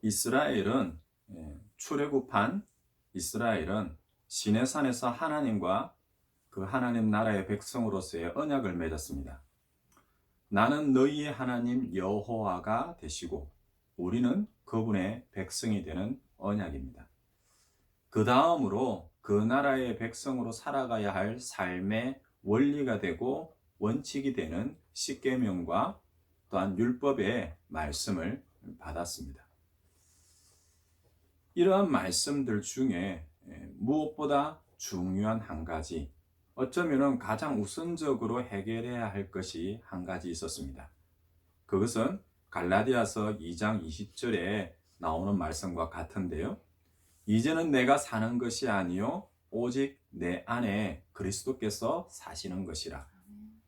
이스라엘은 출애굽한 이스라엘은 시내산에서 하나님과 그 하나님 나라의 백성으로서의 언약을 맺었습니다. 나는 너희의 하나님 여호와가 되시고 우리는 그분의 백성이 되는 언약입니다. 그 다음으로 그 나라의 백성으로 살아가야 할 삶의 원리가 되고 원칙이 되는 십계명과 또한 율법의 말씀을 받았습니다. 이러한 말씀들 중에 무엇보다 중요한 한 가지, 어쩌면 가장 우선적으로 해결해야 할 것이 한 가지 있었습니다. 그것은 갈라디아서 2장 20절에 나오는 말씀과 같은데요. 이제는 내가 사는 것이 아니요 오직 내 안에 그리스도께서 사시는 것이라.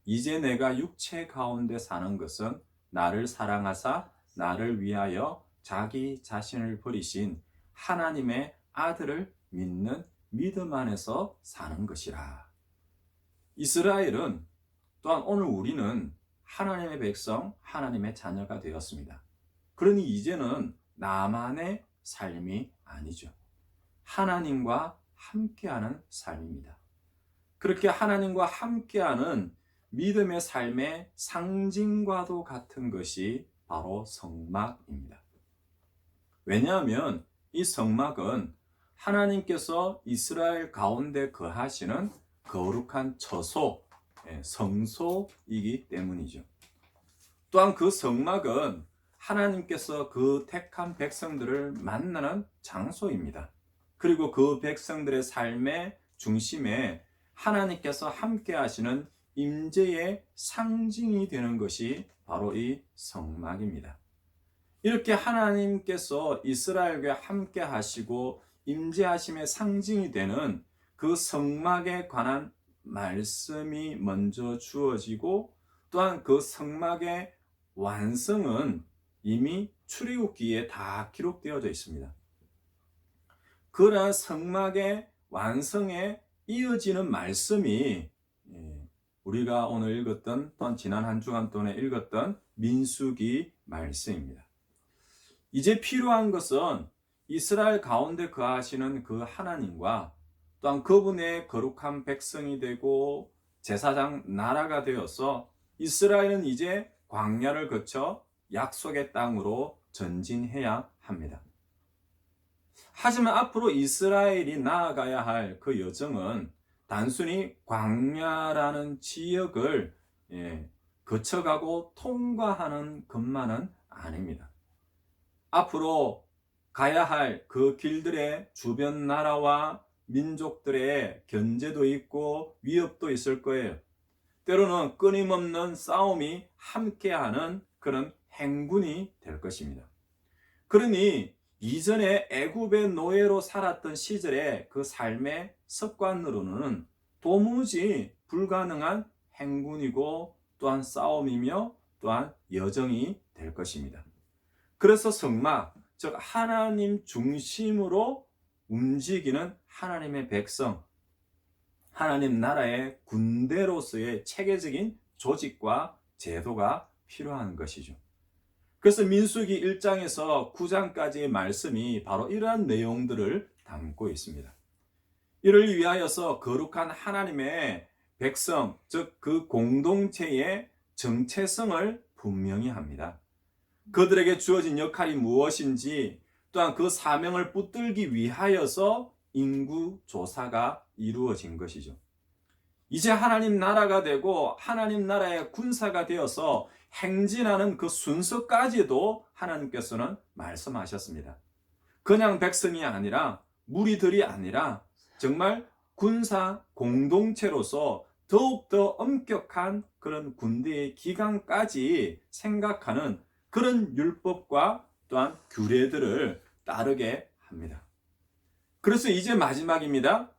이제 내가 육체 가운데 사는 것은 나를 사랑하사 나를 위하여 자기 자신을 버리신 하나님의 아들을 믿는 믿음 안에서 사는 것이라. 이스라엘은 또한 오늘 우리는 하나님의 백성, 하나님의 자녀가 되었습니다. 그러니 이제는 나만의 삶이 아니죠. 하나님과 함께하는 삶입니다. 그렇게 하나님과 함께하는 믿음의 삶의 상징과도 같은 것이 바로 성막입니다. 왜냐하면 이 성막은 하나님께서 이스라엘 가운데 거하시는 거룩한 처소, 성소이기 때문이죠. 또한 그 성막은 하나님께서 그 택한 백성들을 만나는 장소입니다. 그리고 그 백성들의 삶의 중심에 하나님께서 함께 하시는 임재의 상징이 되는 것이 바로 이 성막입니다. 이렇게 하나님께서 이스라엘과 함께 하시고 임재하심의 상징이 되는 그 성막에 관한 말씀이 먼저 주어지고, 또한 그 성막의 완성은 이미 출애굽기에 다 기록되어져 있습니다. 그러한 성막의 완성에 이어지는 말씀이 우리가 오늘 읽었던, 또한 지난 한 주간 동안에 읽었던 민수기 말씀입니다. 이제 필요한 것은 이스라엘 가운데 거하시는 그 하나님과 또한 그분의 거룩한 백성이 되고 제사장 나라가 되어서 이스라엘은 이제 광야를 거쳐 약속의 땅으로 전진해야 합니다. 하지만 앞으로 이스라엘이 나아가야 할 그 여정은 단순히 광야라는 지역을 거쳐가고 통과하는 것만은 아닙니다. 앞으로 가야 할 그 길들의 주변 나라와 민족들의 견제도 있고 위협도 있을 거예요. 때로는 끊임없는 싸움이 함께하는 그런 행군이 될 것입니다. 그러니 이전에 애굽의 노예로 살았던 시절의 그 삶의 습관으로는 도무지 불가능한 행군이고 또한 싸움이며 또한 여정이 될 것입니다. 그래서 성막, 즉 하나님 중심으로 움직이는 하나님의 백성, 하나님 나라의 군대로서의 체계적인 조직과 제도가 필요한 것이죠. 그래서 민수기 1장에서 9장까지의 말씀이 바로 이러한 내용들을 담고 있습니다. 이를 위하여서 거룩한 하나님의 백성, 즉 그 공동체의 정체성을 분명히 합니다. 그들에게 주어진 역할이 무엇인지, 또한 그 사명을 붙들기 위하여서 인구 조사가 이루어진 것이죠. 이제 하나님 나라가 되고 하나님 나라의 군사가 되어서 행진하는 그 순서까지도 하나님께서는 말씀하셨습니다. 그냥 백성이 아니라, 무리들이 아니라 정말 군사 공동체로서 더욱더 엄격한 그런 군대의 기강까지 생각하는 그런 율법과 또한 규례들을 따르게 합니다. 그래서 이제 마지막입니다.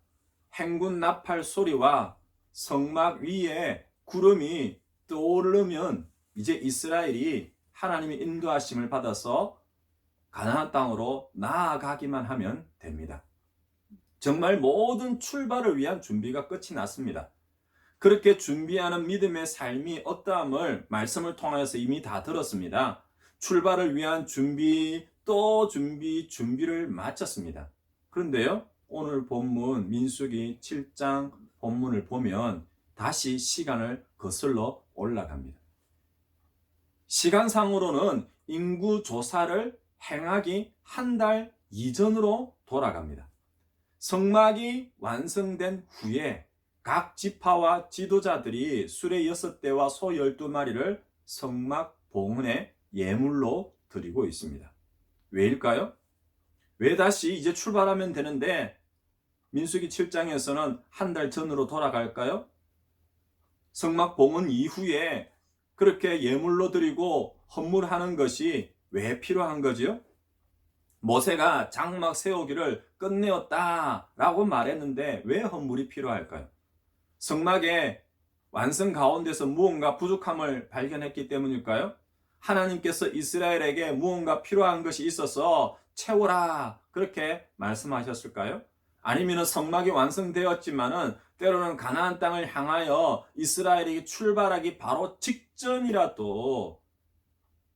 행군 나팔 소리와 성막 위에 구름이 떠오르면 이제 이스라엘이 하나님의 인도하심을 받아서 가나안 땅으로 나아가기만 하면 됩니다. 정말 모든 출발을 위한 준비가 끝이 났습니다. 그렇게 준비하는 믿음의 삶이 어떠함을 말씀을 통해서 이미 다 들었습니다. 출발을 위한 준비, 또 준비를 마쳤습니다. 그런데요, 오늘 본문 민수기 7장 본문을 보면 다시 시간을 거슬러 올라갑니다. 시간상으로는 인구 조사를 행하기 한 달 이전으로 돌아갑니다. 성막이 완성된 후에 각 지파와 지도자들이 수레 6대와 소 12마리를 성막 봉헌에 예물로 드리고 있습니다. 왜일까요? 왜 다시 이제 출발하면 되는데 민수기 7장에서는 한 달 전으로 돌아갈까요? 성막 봉헌 이후에 그렇게 예물로 드리고 헌물하는 것이 왜 필요한 거지요? 모세가 장막 세우기를 끝내었다라고 말했는데 왜 헌물이 필요할까요? 성막의 완성 가운데서 무언가 부족함을 발견했기 때문일까요? 하나님께서 이스라엘에게 무언가 필요한 것이 있어서 채워라 그렇게 말씀하셨을까요? 아니면 성막이 완성되었지만은 때로는 가나안 땅을 향하여 이스라엘이 출발하기 바로 직전이라도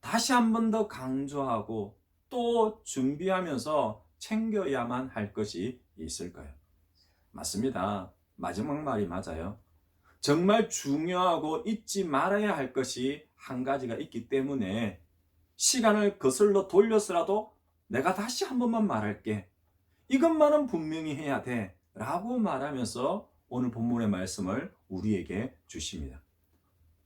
다시 한 번 더 강조하고 또 준비하면서 챙겨야만 할 것이 있을까요? 맞습니다. 마지막 말이 맞아요. 정말 중요하고 잊지 말아야 할 것이 한 가지가 있기 때문에 시간을 거슬러 돌려서라도 내가 다시 한 번만 말할게. 이것만은 분명히 해야 돼. 라고 말하면서 오늘 본문의 말씀을 우리에게 주십니다.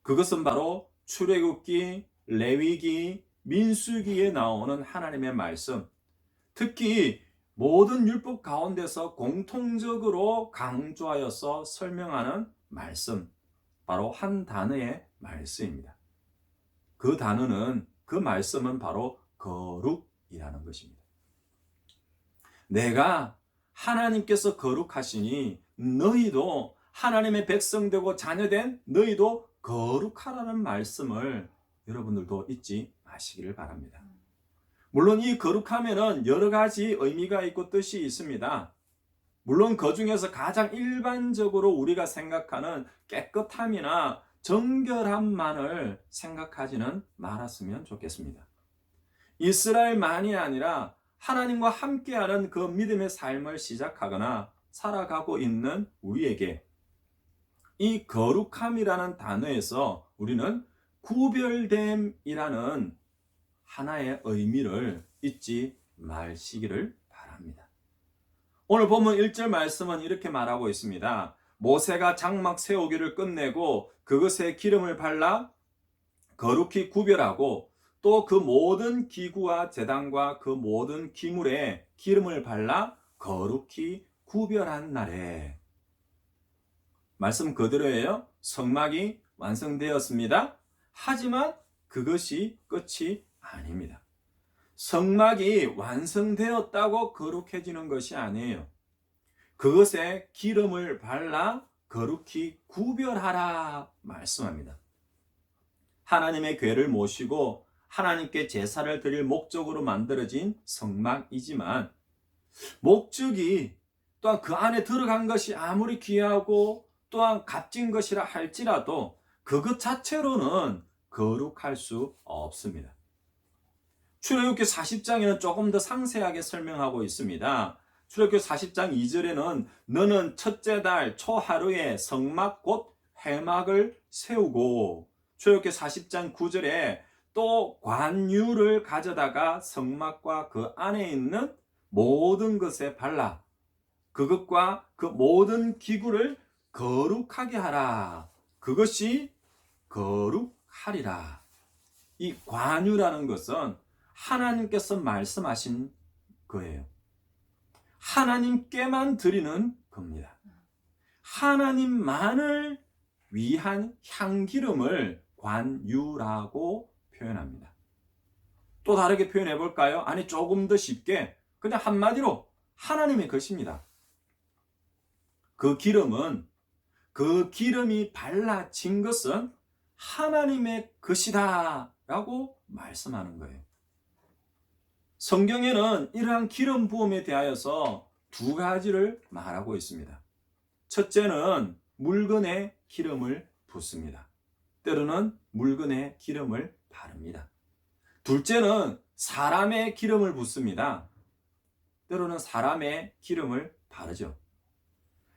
그것은 바로 출애굽기, 레위기, 민수기에 나오는 하나님의 말씀, 특히 모든 율법 가운데서 공통적으로 강조하여서 설명하는 말씀, 바로 한 단어의 말씀입니다. 그 단어는, 그 말씀은 바로 거룩이라는 것입니다. 내가 하나님께서 거룩하시니 너희도 하나님의 백성되고 자녀된 너희도 거룩하라는 말씀을 여러분들도 잊지 마시기를 바랍니다. 물론 이 거룩하면은 여러 가지 의미가 있고 뜻이 있습니다. 물론 그 중에서 가장 일반적으로 우리가 생각하는 깨끗함이나 정결함만을 생각하지는 말았으면 좋겠습니다. 이스라엘만이 아니라 하나님과 함께하는 그 믿음의 삶을 시작하거나 살아가고 있는 우리에게 이 거룩함이라는 단어에서 우리는 구별됨이라는 하나의 의미를 잊지 마시기를 바랍니다. 오늘 본문 1절 말씀은 이렇게 말하고 있습니다. 모세가 장막 세우기를 끝내고 그것에 기름을 발라 거룩히 구별하고 또 그 모든 기구와 제단과 그 모든 기물에 기름을 발라 거룩히 구별한 날에, 말씀 그대로예요. 성막이 완성되었습니다. 하지만 그것이 끝이 아닙니다. 성막이 완성되었다고 거룩해지는 것이 아니에요. 그것에 기름을 발라 거룩히 구별하라 말씀합니다. 하나님의 궤를 모시고 하나님께 제사를 드릴 목적으로 만들어진 성막이지만 목적이 또한 그 안에 들어간 것이 아무리 귀하고 또한 값진 것이라 할지라도 그것 자체로는 거룩할 수 없습니다. 출애굽기 40장에는 조금 더 상세하게 설명하고 있습니다. 출애굽기 40장 2절에는 너는 첫째 달 초하루에 성막 곧 회막을 세우고, 출애굽기 40장 9절에 또 관유를 가져다가 성막과 그 안에 있는 모든 것에 발라 그것과 그 모든 기구를 거룩하게 하라. 그것이 거룩하리라. 이 관유라는 것은 하나님께서 말씀하신 거예요. 하나님께만 드리는 겁니다. 하나님만을 위한 향기름을 관유라고 표현합니다. 또 다르게 표현해 볼까요? 아니, 조금 더 쉽게 그냥 한마디로 하나님의 것입니다. 그 기름은, 그 기름이 발라진 것은 하나님의 것이다 라고 말씀하는 거예요. 성경에는 이러한 기름 부음에 대하여서 두 가지를 말하고 있습니다. 첫째는 물건에 기름을 붓습니다. 때로는 물건에 기름을 바릅니다. 둘째는 사람의 기름을 붓습니다. 때로는 사람의 기름을 바르죠.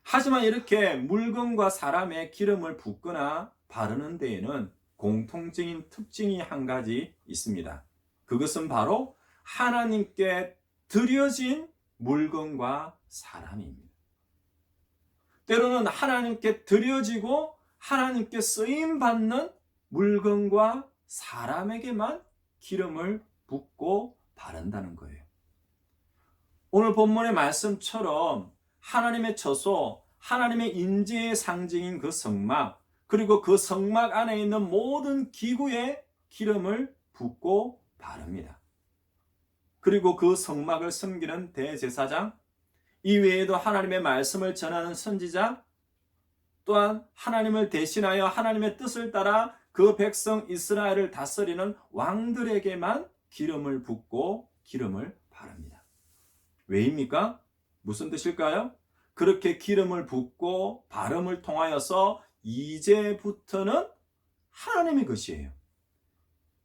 하지만 이렇게 물건과 사람의 기름을 붓거나 바르는 데에는 공통적인 특징이 한 가지 있습니다. 그것은 바로 하나님께 드려진 물건과 사람입니다. 때로는 하나님께 드려지고 하나님께 쓰임받는 물건과 사람에게만 기름을 붓고 바른다는 거예요. 오늘 본문의 말씀처럼 하나님의 처소, 하나님의 인재의 상징인 그 성막, 그리고 그 성막 안에 있는 모든 기구에 기름을 붓고 바릅니다. 그리고 그 성막을 섬기는 대제사장, 이 외에도 하나님의 말씀을 전하는 선지자, 또한 하나님을 대신하여 하나님의 뜻을 따라 그 백성 이스라엘을 다스리는 왕들에게만 기름을 붓고 기름을 바릅니다. 왜입니까? 무슨 뜻일까요? 그렇게 기름을 붓고 바름을 통하여서 이제부터는 하나님의 것이에요.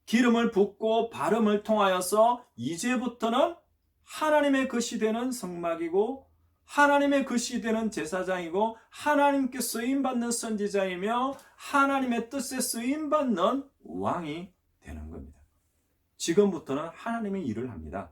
기름을 붓고 바름을 통하여서 이제부터는 하나님의 것이 되는 성막이고 하나님의 것이 되는 제사장이고 하나님께 쓰임받는 선지자이며 하나님의 뜻에 쓰임받는 왕이 되는 겁니다. 지금부터는 하나님의 일을 합니다.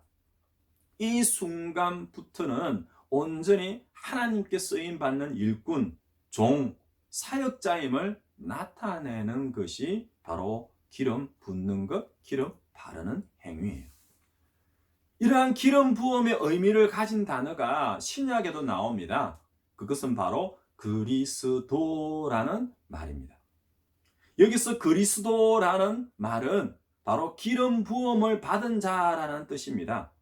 이 순간부터는 온전히 하나님께 쓰임받는 일꾼, 종, 사역자임을 나타내는 것이 바로 기름 붓는 것, 기름 바르는 행위예요. 이러한 기름 부음의 의미를 가진 단어가 신약에도 나옵니다. 그것은 바로 그리스도라는 말입니다. 여기서 그리스도라는 말은 바로 기름 부음을 받은 자라는 뜻입니다.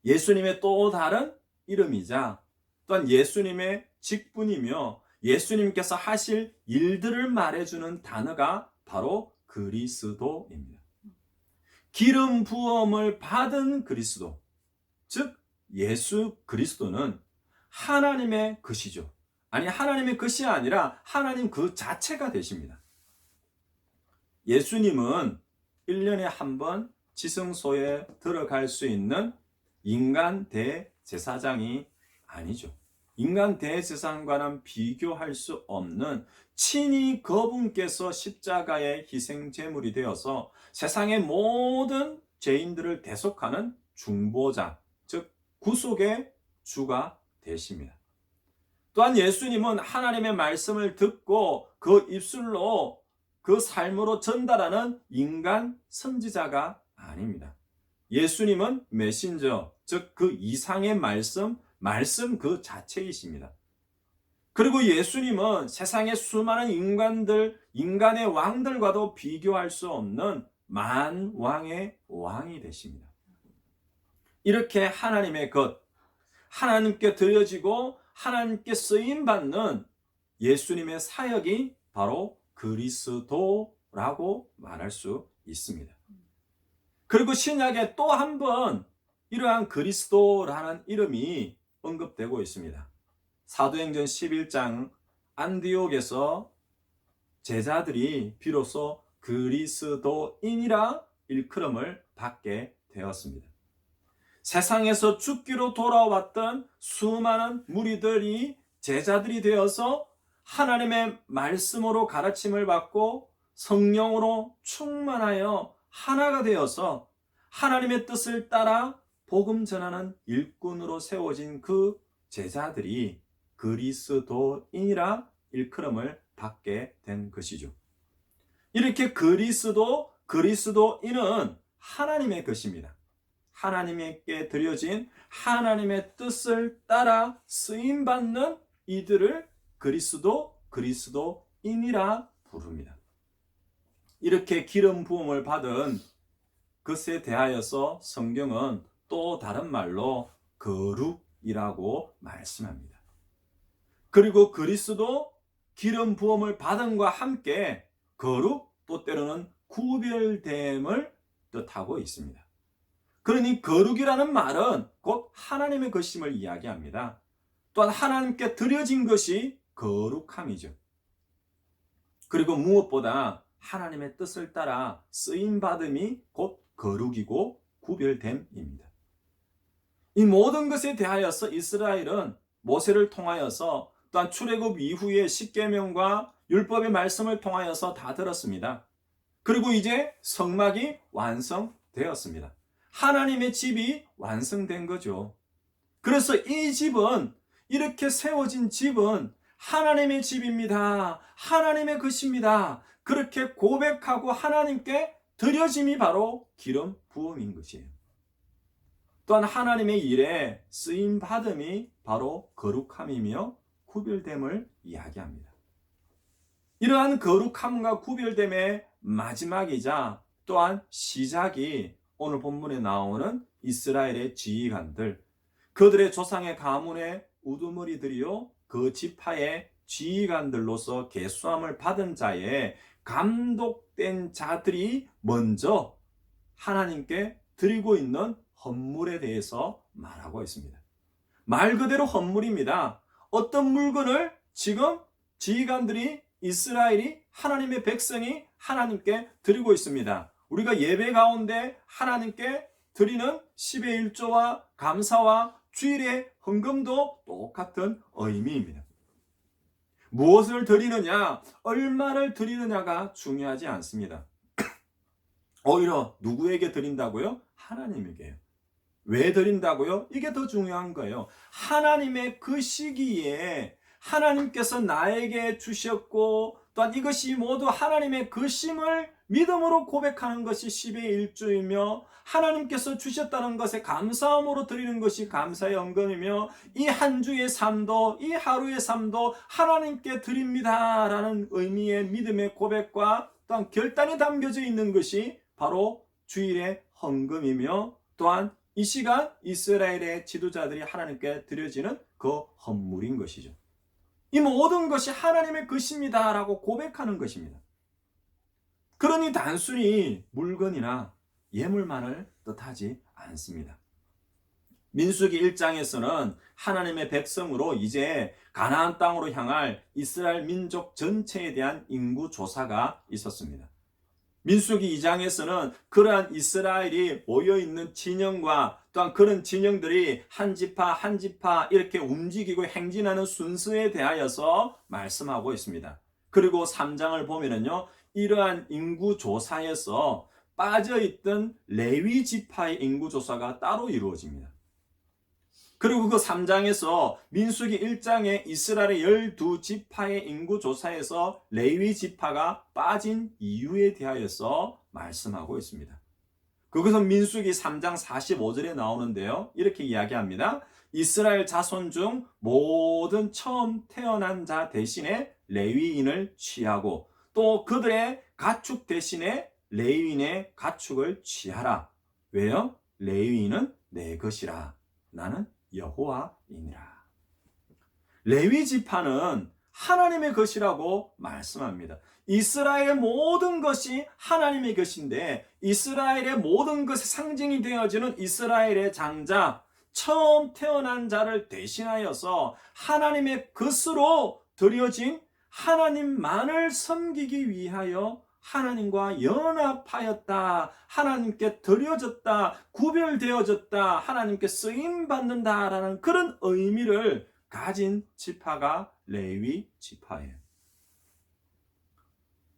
예수님의 또 다른 이름이자 또한 예수님의 직분이며 예수님께서 하실 일들을 말해주는 단어가 바로 그리스도입니다. 기름 부음을 받은 그리스도, 즉 예수 그리스도는 하나님의 것이죠. 아니, 하나님의 것이 아니라 하나님 그 자체가 되십니다. 예수님은 1년에 한 번 지성소에 들어갈 수 있는 인간 대제사장이 아니죠. 인간 대제사장과는 비교할 수 없는 친히 그분께서 십자가의 희생 제물이 되어서 세상의 모든 죄인들을 대속하는 중보자, 즉 구속의 주가 되십니다. 또한 예수님은 하나님의 말씀을 듣고 그 입술로 그 삶으로 전달하는 인간 선지자가 아닙니다. 예수님은 메신저, 즉 그 이상의 말씀 그 자체이십니다. 그리고 예수님은 세상의 수많은 인간의 왕들과도 비교할 수 없는 만왕의 왕이 되십니다. 이렇게 하나님의 것, 하나님께 드려지고 하나님께 쓰임받는 예수님의 사역이 바로 그리스도라고 말할 수 있습니다. 그리고 신약에 또 한 번 이러한 그리스도라는 이름이 언급되고 있습니다. 사도행전 11장 안디옥에서 제자들이 비로소 그리스도인이라 일컬음을 받게 되었습니다. 세상에서 죽기로 돌아왔던 수많은 무리들이 제자들이 되어서 하나님의 말씀으로 가르침을 받고 성령으로 충만하여 하나가 되어서 하나님의 뜻을 따라 복음 전하는 일꾼으로 세워진 그 제자들이 그리스도인이라 일컬음을 받게 된 것이죠. 이렇게 그리스도인은 하나님의 것입니다. 하나님께 드려진 하나님의 뜻을 따라 쓰임받는 이들을 그리스도인이라 부릅니다. 이렇게 기름 부음을 받은 것에 대하여서 성경은 또 다른 말로 거룩이라고 말씀합니다. 그리고 그리스도 기름 부음을 받음과 함께 거룩, 또 때로는 구별됨을 뜻하고 있습니다. 그러니 거룩이라는 말은 곧 하나님의 것임을 이야기합니다. 또한 하나님께 드려진 것이 거룩함이죠. 그리고 무엇보다 하나님의 뜻을 따라 쓰임받음이 곧 거룩이고 구별됨입니다. 이 모든 것에 대하여서 이스라엘은 모세를 통하여서 또한 출애굽 이후에 십계명과 율법의 말씀을 통하여서 다 들었습니다. 그리고 이제 성막이 완성되었습니다. 하나님의 집이 완성된 거죠. 그래서 이 집은, 이렇게 세워진 집은 하나님의 집입니다. 하나님의 것입니다. 그렇게 고백하고 하나님께 드려짐이 바로 기름 부음인 것이에요. 또한 하나님의 일에 쓰임 받음이 바로 거룩함이며 구별됨을 이야기합니다. 이러한 거룩함과 구별됨의 마지막이자 또한 시작이 오늘 본문에 나오는 이스라엘의 지휘관들, 그들의 조상의 가문의 우두머리들이요, 그 지파의 지휘관들로서 계수함을 받은 자의 감독된 자들이 먼저 하나님께 드리고 있는 헌물에 대해서 말하고 있습니다. 말 그대로 헌물입니다. 어떤 물건을 지금 지휘관들이, 이스라엘이, 하나님의 백성이 하나님께 드리고 있습니다. 우리가 예배 가운데 하나님께 드리는 10의 1조와 감사와 주일의 헌금도 똑같은 의미입니다. 무엇을 드리느냐, 얼마를 드리느냐가 중요하지 않습니다. 오히려 누구에게 드린다고요? 하나님에게요. 왜 드린다고요? 이게 더 중요한 거예요. 하나님의 그 시기에 하나님께서 나에게 주셨고, 또한 이것이 모두 하나님의 것임을 믿음으로 고백하는 것이 10의 1조이며, 하나님께서 주셨다는 것에 감사함으로 드리는 것이 감사의 헌금이며, 이 한 주의 삶도, 이 하루의 삶도 하나님께 드립니다 라는 의미의 믿음의 고백과 또한 결단이 담겨져 있는 것이 바로 주일의 헌금이며, 또한 이 시간 이스라엘의 지도자들이 하나님께 드려지는 그 헌물인 것이죠. 이 모든 것이 하나님의 것입니다 라고 고백하는 것입니다. 그러니 단순히 물건이나 예물만을 뜻하지 않습니다. 민수기 1장에서는 하나님의 백성으로 이제 가나안 땅으로 향할 이스라엘 민족 전체에 대한 인구 조사가 있었습니다. 민수기 2장에서는 그러한 이스라엘이 모여있는 진영과 또한 그런 진영들이 한 지파 한 지파 이렇게 움직이고 행진하는 순서에 대하여서 말씀하고 있습니다. 그리고 3장을 보면은요, 이러한 인구조사에서 빠져있던 레위 지파의 인구조사가 따로 이루어집니다. 그리고 그 3장에서 민수기 1장에 이스라엘의 12지파의 인구조사에서 레위 지파가 빠진 이유에 대하여서 말씀하고 있습니다. 그것은 민수기 3장 45절에 나오는데요. 이렇게 이야기합니다. 이스라엘 자손 중 모든 처음 태어난 자 대신에 레위인을 취하고 또 그들의 가축 대신에 레위인의 가축을 취하라. 왜요? 레위인은 내 것이라. 나는 여호와이니라. 레위 지파는 하나님의 것이라고 말씀합니다. 이스라엘의 모든 것이 하나님의 것인데, 이스라엘의 모든 것의 상징이 되어지는 이스라엘의 장자, 처음 태어난 자를 대신하여서 하나님의 것으로 드려진 하나님만을 섬기기 위하여 하나님과 연합하였다, 하나님께 드려졌다, 구별되어졌다, 하나님께 쓰임받는다라는 그런 의미를 가진 지파가 레위 지파예요.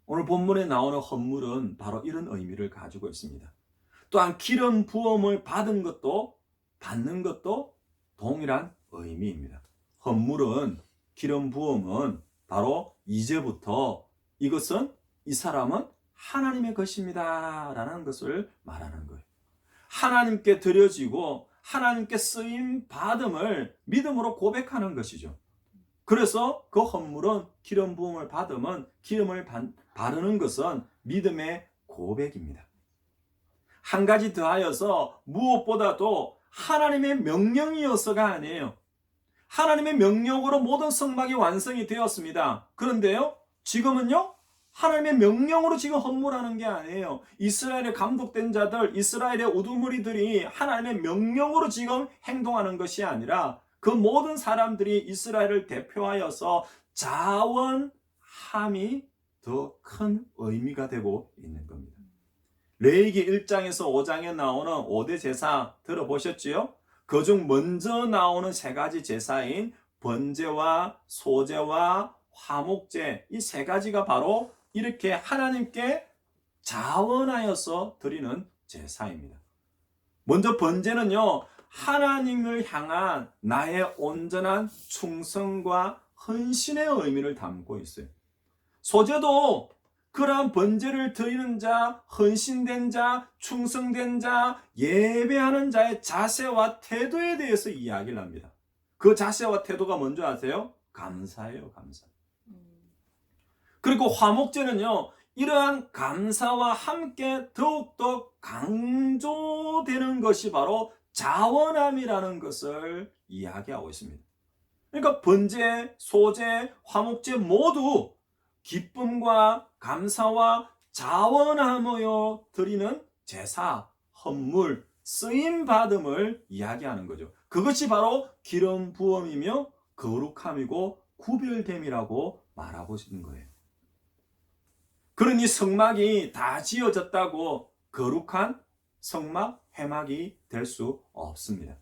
오늘 본문에 나오는 헌물은 바로 이런 의미를 가지고 있습니다. 또한 기름 부음을 받은 것도 받는 것도 동일한 의미입니다. 헌물은, 기름 부음은 바로 이제부터 이것은, 이 사람은 하나님의 것입니다 라는 것을 말하는 거예요. 하나님께 드려지고 하나님께 쓰임 받음을 믿음으로 고백하는 것이죠. 그래서 그 헌물은, 기름 부음을 받으면, 기름을 바르는 것은 믿음의 고백입니다. 한 가지 더하여서 무엇보다도 하나님의 명령이어서가 아니에요. 하나님의 명령으로 모든 성막이 완성이 되었습니다. 그런데요, 지금은요, 하나님의 명령으로 지금 헌물하는 게 아니에요. 이스라엘의 감독된 자들, 이스라엘의 우두머리들이 하나님의 명령으로 지금 행동하는 것이 아니라 그 모든 사람들이 이스라엘을 대표하여서 자원함이 더 큰 의미가 되고 있는 겁니다. 레위기 1장에서 5장에 나오는 5대 제사 들어보셨지요? 그중 먼저 나오는 세 가지 제사인 번제와 소제와 화목제, 이 세 가지가 바로 이렇게 하나님께 자원하여서 드리는 제사입니다. 먼저 번제는요, 하나님을 향한 나의 온전한 충성과 헌신의 의미를 담고 있어요. 소제도 그러한 번제를 드리는 자, 헌신된 자, 충성된 자, 예배하는 자의 자세와 태도에 대해서 이야기를 합니다. 그 자세와 태도가 뭔지 아세요? 감사예요, 감사. 그리고 화목제는요, 이러한 감사와 함께 더욱더 강조되는 것이 바로 자원함이라는 것을 이야기하고 있습니다. 그러니까 번제, 소제, 화목제 모두 기쁨과 감사와 자원함으로 드리는 제사, 헌물, 쓰임받음을 이야기하는 거죠. 그것이 바로 기름 부음이며 거룩함이고 구별됨이라고 말하고 있는 거예요. 그러니 성막이 다 지어졌다고 거룩한 성막, 회막이 될 수 없습니다.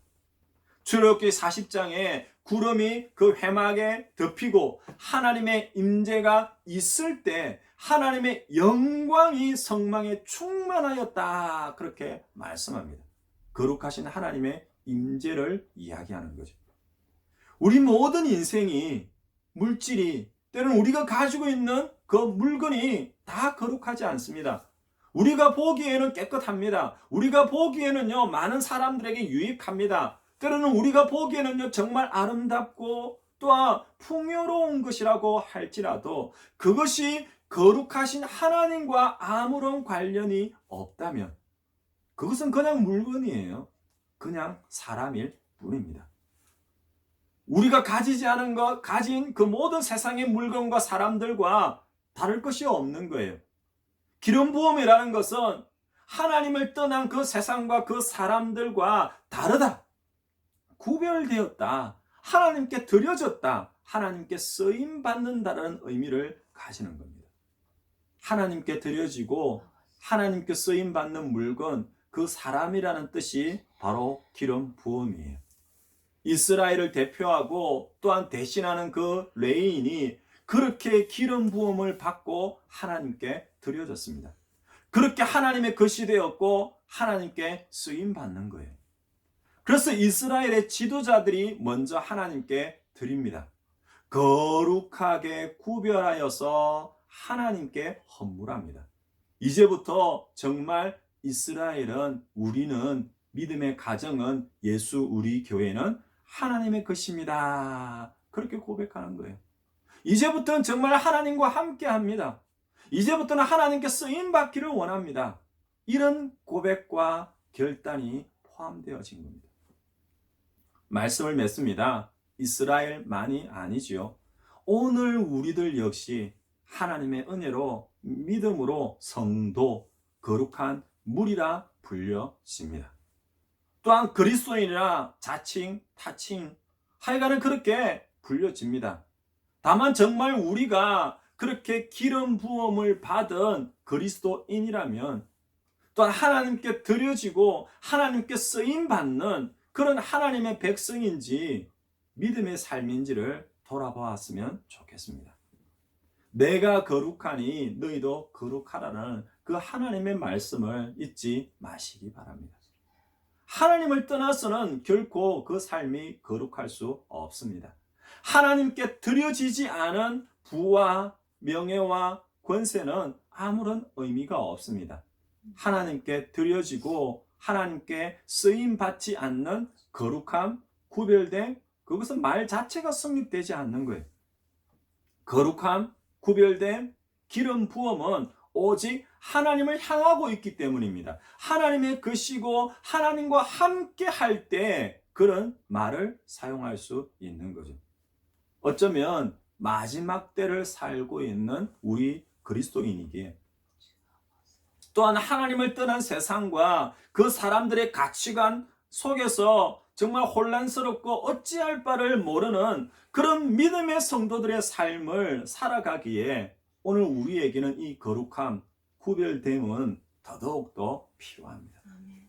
출애굽기 40장에 구름이 그 회막에 덮이고 하나님의 임재가 있을 때 하나님의 영광이 성막에 충만하였다, 그렇게 말씀합니다. 거룩하신 하나님의 임재를 이야기하는 거죠. 우리 모든 인생이, 물질이, 때로는 우리가 가지고 있는 그 물건이 다 거룩하지 않습니다. 우리가 보기에는 깨끗합니다. 우리가 보기에는요, 많은 사람들에게 유익합니다. 때로는 우리가 보기에는요, 정말 아름답고 또한 풍요로운 것이라고 할지라도 그것이 거룩하신 하나님과 아무런 관련이 없다면 그것은 그냥 물건이에요. 그냥 사람일 뿐입니다. 우리가 가지지 않은 것, 가진 그 모든 세상의 물건과 사람들과 다를 것이 없는 거예요. 기름 부음이라는 것은 하나님을 떠난 그 세상과 그 사람들과 다르다, 구별되었다, 하나님께 드려졌다, 하나님께 쓰임 받는다는 의미를 가지는 겁니다. 하나님께 드려지고 하나님께 쓰임 받는 물건, 그 사람이라는 뜻이 바로 기름 부음이에요. 이스라엘을 대표하고 또한 대신하는 그 레위인이 그렇게 기름 부음을 받고 하나님께 드려졌습니다. 그렇게 하나님의 것이 되었고 하나님께 쓰임 받는 거예요. 그래서 이스라엘의 지도자들이 먼저 하나님께 드립니다. 거룩하게 구별하여서 하나님께 헌물합니다. 이제부터 정말 이스라엘은, 우리는, 믿음의 가정은, 예수 우리 교회는 하나님의 것입니다. 그렇게 고백하는 거예요. 이제부터는 정말 하나님과 함께 합니다. 이제부터는 하나님께 쓰임 받기를 원합니다. 이런 고백과 결단이 포함되어진 겁니다. 말씀을 맺습니다. 이스라엘만이 아니지요. 오늘 우리들 역시 하나님의 은혜로, 믿음으로 성도, 거룩한 물이라 불려집니다. 또한 그리스도인이라 자칭, 타칭, 하여간은 그렇게 불려집니다. 다만 정말 우리가 그렇게 기름 부음을 받은 그리스도인이라면, 또한 하나님께 드려지고 하나님께 쓰임 받는 그런 하나님의 백성인지 믿음의 삶인지를 돌아보았으면 좋겠습니다. 내가 거룩하니 너희도 거룩하라는 그 하나님의 말씀을 잊지 마시기 바랍니다. 하나님을 떠나서는 결코 그 삶이 거룩할 수 없습니다. 하나님께 드려지지 않은 부와 명예와 권세는 아무런 의미가 없습니다. 하나님께 드려지고 하나님께 쓰임받지 않는 거룩함, 구별됨, 그것은 말 자체가 성립되지 않는 거예요. 거룩함, 구별됨, 기름 부음은 오직 하나님을 향하고 있기 때문입니다. 하나님의 것이고 하나님과 함께 할 때 그런 말을 사용할 수 있는 거죠. 어쩌면 마지막 때를 살고 있는 우리 그리스도인이기에, 또한 하나님을 떠난 세상과 그 사람들의 가치관 속에서 정말 혼란스럽고 어찌할 바를 모르는 그런 믿음의 성도들의 삶을 살아가기에 오늘 우리에게는 이 거룩함, 구별됨은 더더욱더 필요합니다. 아멘.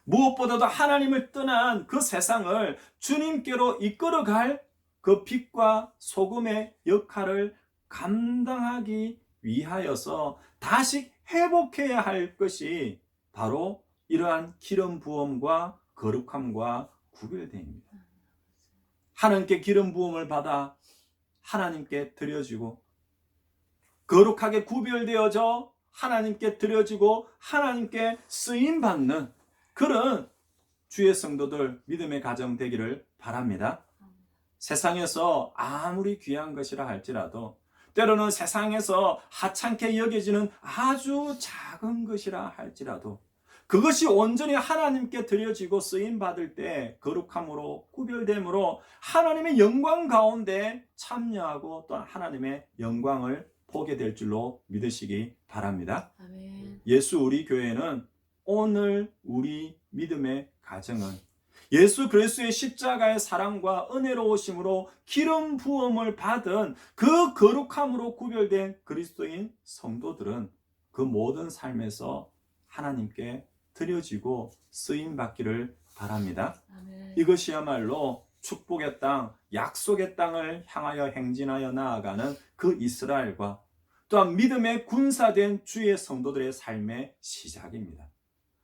무엇보다도 하나님을 떠난 그 세상을 주님께로 이끌어갈 그 빛과 소금의 역할을 감당하기 위하여서 다시 회복해야 할 것이 바로 이러한 기름 부음과 거룩함과 구별됨입니다. 하나님께 기름 부음을 받아 하나님께 드려지고 거룩하게 구별되어져 하나님께 드려지고 하나님께 쓰임받는 그런 주의 성도들 믿음의 가정 되기를 바랍니다. 세상에서 아무리 귀한 것이라 할지라도 때로는 세상에서 하찮게 여겨지는 아주 작은 것이라 할지라도 그것이 온전히 하나님께 드려지고 쓰임받을 때 거룩함으로 구별됨으로 하나님의 영광 가운데 참여하고 또 하나님의 영광을 보게 될 줄로 믿으시기 바랍니다. 아멘. 예수 우리 교회는 오늘 우리 믿음의 가정은 예수 그리스도의 십자가의 사랑과 은혜로우심으로 기름 부음을 받은 그 거룩함으로 구별된 그리스도인 성도들은 그 모든 삶에서 하나님께 드려지고 쓰임받기를 바랍니다. 아멘. 이것이야말로 축복의 땅, 약속의 땅을 향하여 행진하여 나아가는 그 이스라엘과 또한 믿음의 군사된 주의 성도들의 삶의 시작입니다.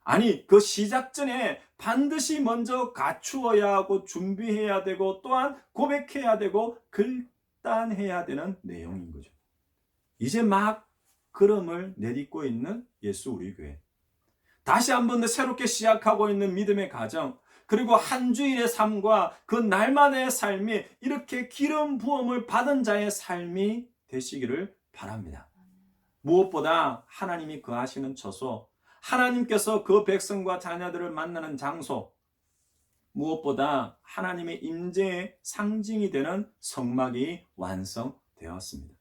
아니, 그 시작 전에 반드시 먼저 갖추어야 하고 준비해야 되고 또한 고백해야 되고 결단해야 되는 내용인 거죠. 이제 막 걸음을 내딛고 있는 예수 우리 교회. 다시 한 번 더 새롭게 시작하고 있는 믿음의 가정, 그리고 한 주일의 삶과 그 날만의 삶이 이렇게 기름 부음을 받은 자의 삶이 되시기를 바랍니다. 무엇보다 하나님이 거하시는 처소, 하나님께서 그 백성과 자녀들을 만나는 장소, 무엇보다 하나님의 임재의 상징이 되는 성막이 완성되었습니다.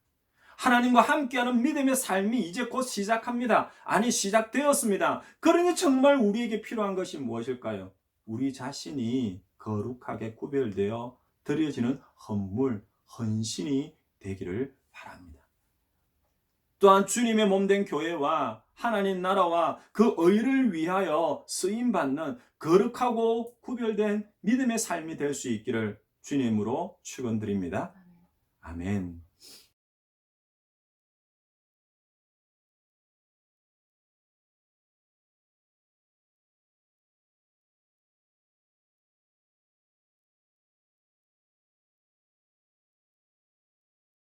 하나님과 함께하는 믿음의 삶이 이제 곧 시작합니다. 아니, 시작되었습니다. 그러니 정말 우리에게 필요한 것이 무엇일까요? 우리 자신이 거룩하게 구별되어 드려지는 헌물, 헌신이 되기를 바랍니다. 또한 주님의 몸된 교회와 하나님 나라와 그 의를 위하여 쓰임받는 거룩하고 구별된 믿음의 삶이 될 수 있기를 주님으로 축원드립니다. 아멘.